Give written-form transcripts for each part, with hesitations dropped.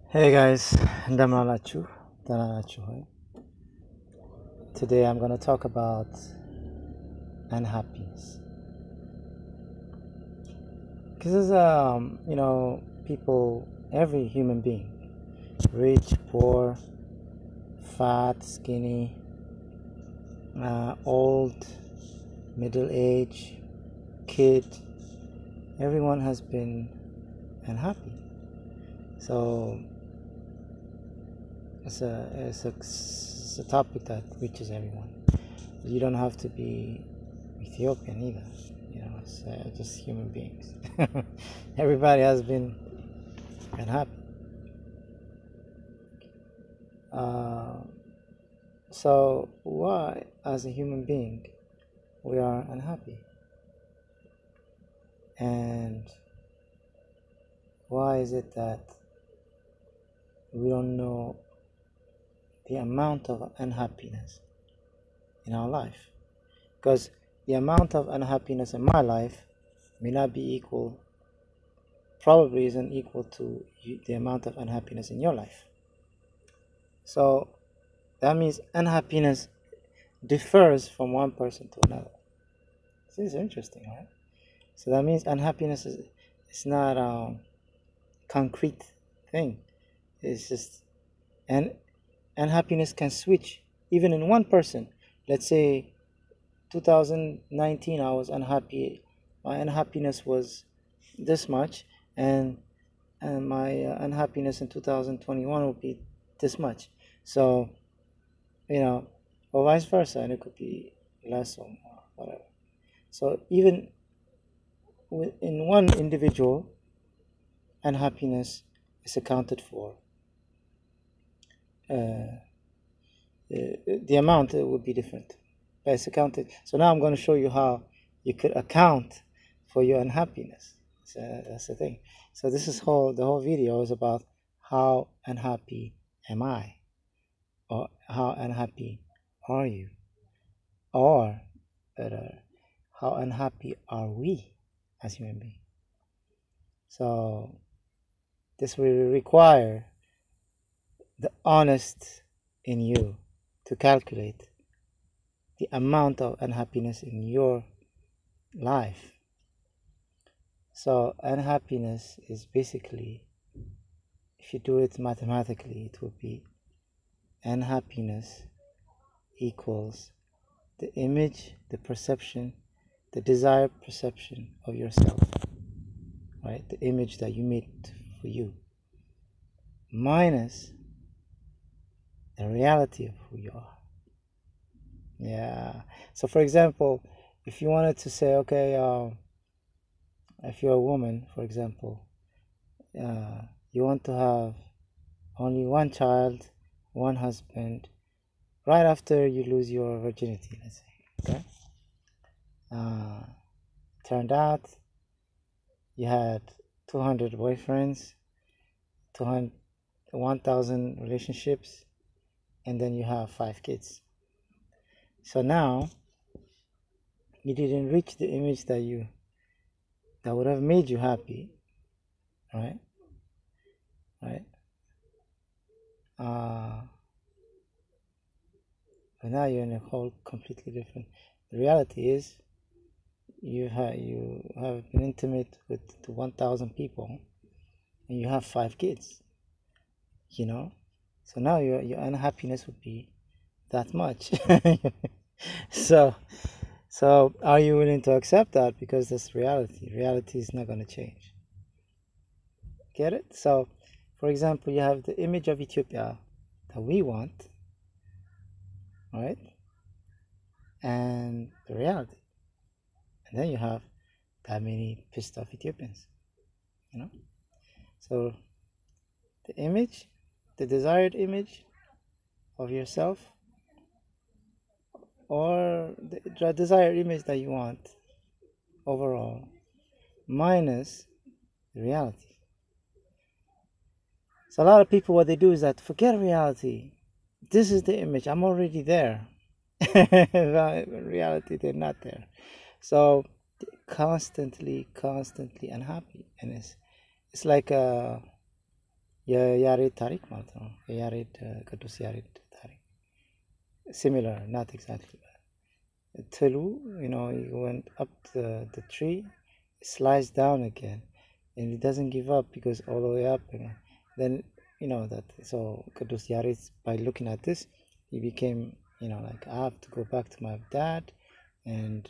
Hey guys, Damalachu. Today I'm going to talk about unhappiness. Because people, every human being, rich, poor, fat, skinny, old, middle age, kid, everyone has been unhappy. So it's a topic that reaches everyone. You don't have to be Ethiopian either. It's just human beings. Everybody has been unhappy. So why, as a human being, we are unhappy? And why is it that we don't know the amount of unhappiness in our life? Because the amount of unhappiness in my life may not be equal, probably isn't equal to the amount of unhappiness in your life. So that means unhappiness differs from one person to another. This is interesting, right? So that means unhappiness is not a concrete thing. It's just, and unhappiness can switch even in one person. Let's say 2019 I was unhappy. My unhappiness was this much, and my unhappiness in 2021 will be this much. So or vice versa, and it could be less or more, whatever. So even in one individual, unhappiness is accounted for. The amount would be different, but it's accounted. So now I'm going to show you how you could account for your unhappiness. So that's the thing. So this is the whole video is about how unhappy am I, or how unhappy are you, or better, how unhappy are we as human beings. So this will require the honest in you to calculate the amount of unhappiness in your life. So unhappiness is basically, if you do it mathematically, it would be unhappiness equals the image, the perception, the desired perception of yourself, right? The image that you made for you, minus the reality of who you are. Yeah. So for example, if you wanted to say, okay, if you're a woman, for example, you want to have only one child, one husband, right after you lose your virginity, let's say, okay? Turned out you had 200 boyfriends, 1,000 relationships, and then you have 5 kids. So now you didn't reach the image that would have made you happy, right? But now you're in a whole completely different. The reality is, you have been intimate with 1,000 people, and you have 5 kids. So now your unhappiness would be that much. So are you willing to accept that? Because that's reality. Reality is not going to change. Get it? So, for example, you have the image of Ethiopia that we want, right? And the reality. And then you have that many pissed off Ethiopians. So the image, the desired image of yourself, or the desired image that you want overall, minus the reality. So a lot of people, what they do is that forget reality. This is the image. I'm already there. In reality, they're not there. So constantly unhappy, and it's like የያሬድ ታሪክ ማለት ነው። የያሬድ ቅዱስ ያሬድ ታሪክ similar, not exactly. Tulu, he went up the tree, slides down again, and he doesn't give up, he goes all the way up again. Then that, so Kadus Yaris, by looking at this, he became like, I have to go back to my dad, and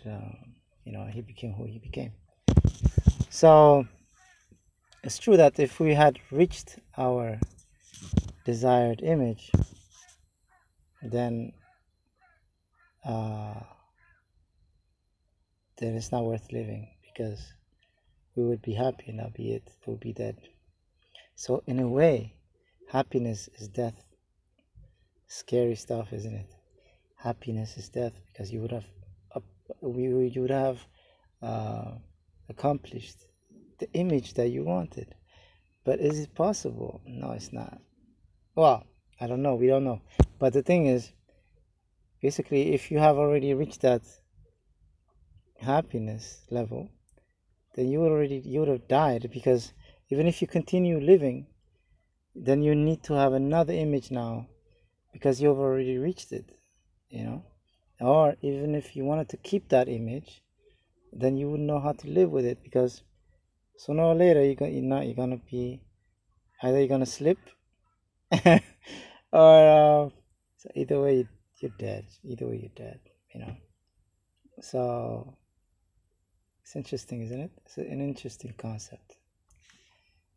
he became who he became. So it's true that if we had reached our desired image, then it's not worth living, because we would be happy and albeit it would be dead. So in a way, happiness is death. Scary stuff, isn't it? Happiness is death, because you would have accomplished the image that you wanted. But is it possible? No, it's not. Well, I don't know. We don't know. But the thing is, basically, if you have already reached that happiness level, then you would have died, because even if you continue living, then you need to have another image now, because you've already reached it, or even if you wanted to keep that image, then you wouldn't know how to live with it, because sooner or later you're gonna be either you're gonna slip or so either way you're dead. So it's interesting, isn't it? It's an interesting concept.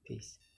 Peace.